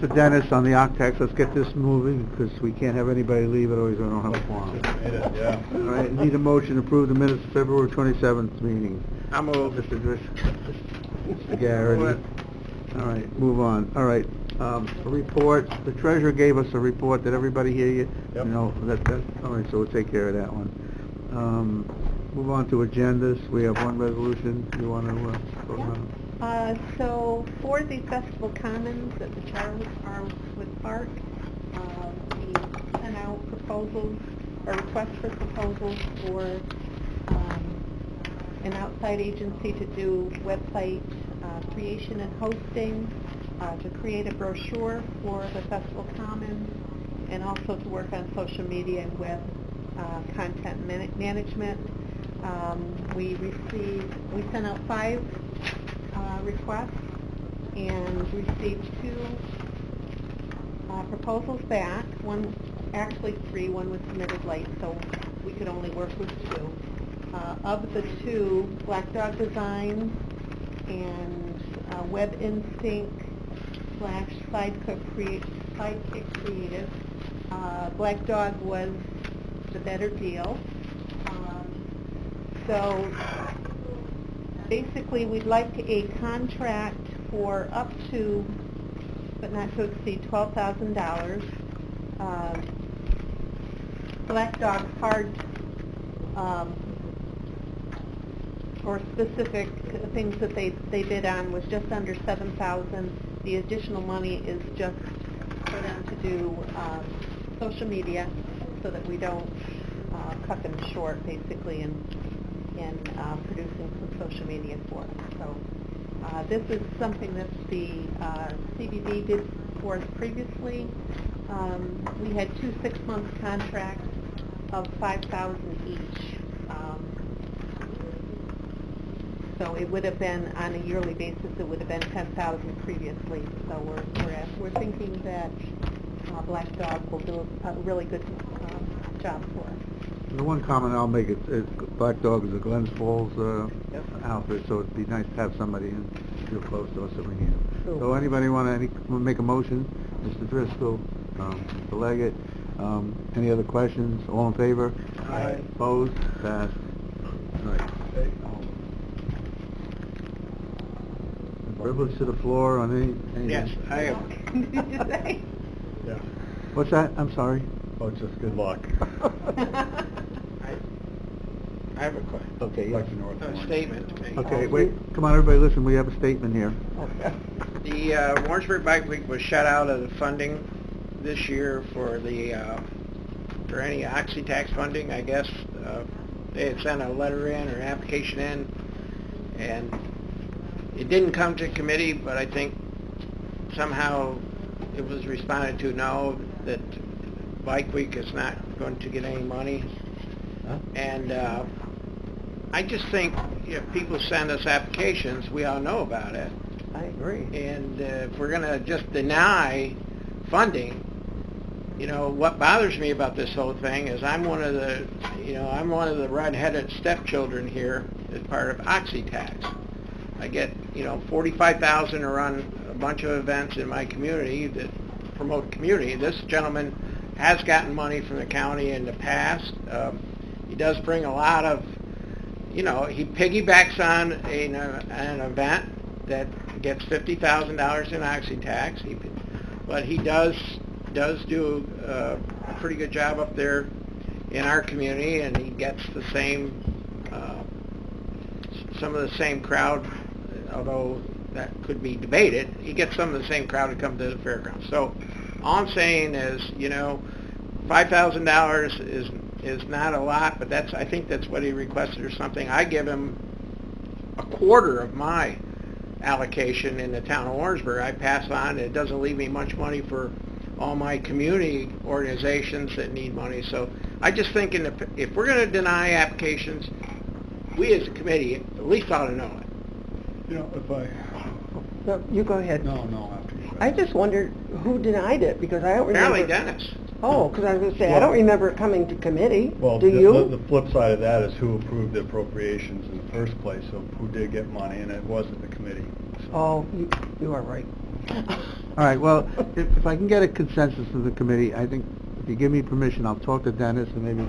For Dennis on the Octax, let's get this moving, because we can't have anybody leave, otherwise we don't have a quorum. Yeah. All right, need a motion to approve the minutes of February 27th meeting. I'll move. Mr. Driscoll. Mr. Garrity. All right, move on. All right, a report, the treasurer gave us a report. Did everybody hear you? Yep. No, all right, so we'll take care of that one. Move on to agendas. We have one resolution. You want to go around? So for the Festival Commons at the Charleswood Park, we sent out proposals, or requests for proposals for an outside agency to do website creation and hosting, to create a brochure for the Festival Commons, and also to work on social media and web content management. We sent out 5 requests and received 2 proposals back. Actually 3. One was submitted late, so we could only work with 2. Of the 2, Black Dog Design and Web Instinct / Sidekick Creative, Black Dog was the better deal. So basically, we'd like a contract for up to, but not to exceed, $12,000. Black Dog's hard or specific things that they bid on was just under $7,000. The additional money is just for them to do social media, so that we don't cut them short, basically, in producing some social media for us. So this is something that the CBB did for us previously. We had 2 6-month contracts of $5,000 each. So it would have been, on a yearly basis, it would have been $10,000 previously. So we're thinking that Black Dog will do a really good job for us. The one comment I'll make is Black Dog is a Glens Falls outfit, so it'd be nice to have somebody real close to us if we need them. Sure. So anybody want to make a motion? Mr. Driscoll, Mr. Leggett, any other questions? All in favor? Aye. Opposed? Passed. All right. Privilege to the floor on any... Yes, I am. Did you say? Yeah. What's that? I'm sorry. Oh, just good luck. I have a question. Okay, Like the North A Orange. statement to make. Okay, wait, come on, everybody, listen, we have a statement here. The Warrensburg Bike Week was shut out of the funding this year for any Oxy tax funding, I guess. They had sent a letter in or an application in, and it didn't come to committee, but I think somehow it was responded to no, that Bike Week is not going to get any money. Huh? And I just think if people send us applications, we all know about it. I agree. And if we're going to just deny funding, what bothers me about this whole thing is I'm one of the red-headed stepchildren here as part of Oxy tax. I get, $45,000 to run a bunch of events in my community that promote community. This gentleman has gotten money from the county in the past. He does bring a lot of, he piggybacks on an event that gets $50,000 in Oxy tax. But he does do a pretty good job up there in our community, and he gets the same, some of the same crowd, although that could be debated. He gets some of the same crowd to come to the fairgrounds. So all I'm saying is, $5,000 is not a lot, but I think that's what he requested or something. I give him a quarter of my allocation in the town of Warrensburg. I pass on, and it doesn't leave me much money for all my community organizations that need money. So I just think if we're going to deny applications, we as a committee at least ought to know it. If I... No, you go ahead. No, after you. I just wondered who denied it, because I don't remember. Apparently Dennis. Oh, because I was going to say, I don't remember it coming to committee. Well, Do you? the flip side of that is who approved the appropriations in the first place, so who did get money, and it wasn't the committee. So. Oh, you are right. All right, well, if I can get a consensus of the committee, I think if you give me permission, I'll talk to Dennis, and maybe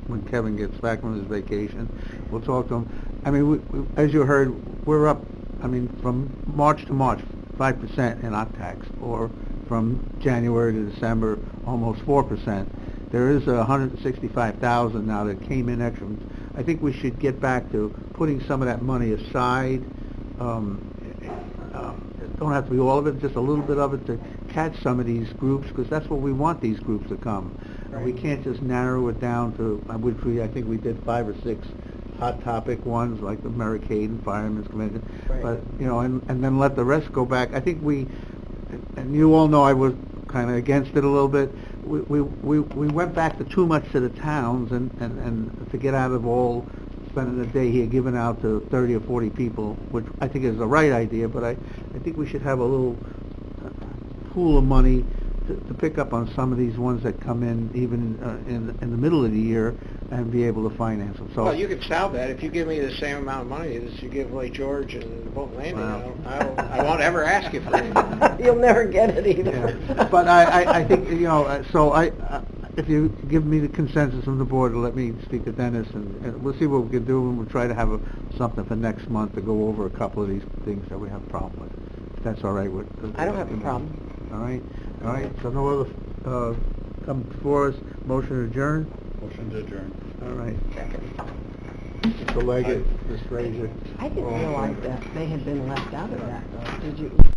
when Kevin gets back from his vacation, we'll talk to him. I mean, as you heard, we're up, I mean, from March to March, 5% in OCTAX, or from January to December, almost 4%. There is 165,000 now that came in extra. I think we should get back to putting some of that money aside. Don't have to be all of it, just a little bit of it to catch some of these groups, because that's what we want these groups to come. And we can't just narrow it down to, which I think we did 5 or 6 hot topic ones, like the Medicaid and Firemen's Convention. Right. But, you know, and then let the rest go back. I think and you all know I was kind of against it a little bit. We went back to too much to the towns, and to get out of all spending a day here giving out to 30 or 40 people, which I think is the right idea, but I think we should have a little pool of money to pick up on some of these ones that come in even in the middle of the year and be able to finance them. So, Well, you could solve that if you give me the same amount of money as you give Lake George and Bolton Landing. Wow. I won't ever ask you for it. You'll never get it either. yeah. But I think, you know, so if you give me the consensus from the board, let me speak to Dennis, and we'll see what we can do, and we'll try to have something for next month to go over a couple of these things that we have a problem with. If that's all right with... I don't have a problem. All right, so no other, come before us, motion to adjourn? Motion to adjourn. All right. Mr. Leggett, Ms. Frazier. I didn't realize that they had been left out of that, though. Did you?